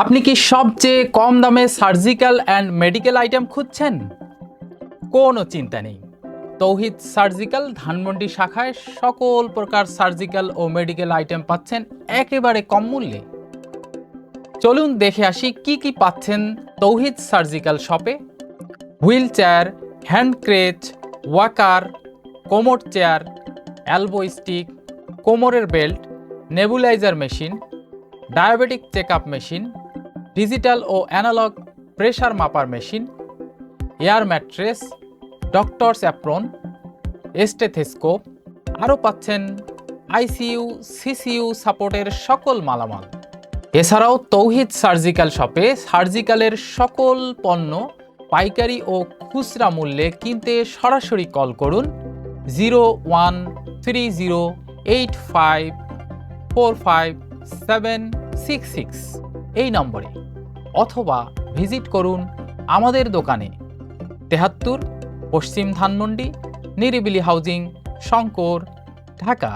আপনি কি সবচেয়ে কম দামে সার্জিক্যাল অ্যান্ড মেডিকেল আইটেম খুঁজছেন? কোনো চিন্তা নেই। তৌহিদ সার্জিক্যাল ধানমন্ডি শাখায় সকল প্রকার সার্জিক্যাল ও মেডিকেল আইটেম পাচ্ছেন একেবারে কম মূল্যে। চলুন দেখে আসি কি কি পাচ্ছেন তৌহিদ সার্জিক্যাল শপে। Wheel chair, hand crutch, walker, কোমর চেয়ার, এলবো স্টিক, কোমরের belt, nebuliser machine, diabetic check up machine, digital ও অ্যানালগ প্রেশার মাপার machine, air mattress, doctors apron, stethoscope, আরও পাচ্ছেন আইসিইউ সিসিইউ সাপোর্টের সকল মালামাল। এছাড়াও তৌহিদ সার্জিক্যাল শপে সার্জিক্যালের সকল পণ্য পাইকারি ও খুচরা মূল্যে কিনতে সরাসরি কল করুন 013085456766 এই নম্বরে, অথবা ভিজিট করুন আমাদের দোকানে 73 পশ্চিম ধানমন্ডি, নিরিবিলি হাউজিং, শঙ্কর, ঢাকা।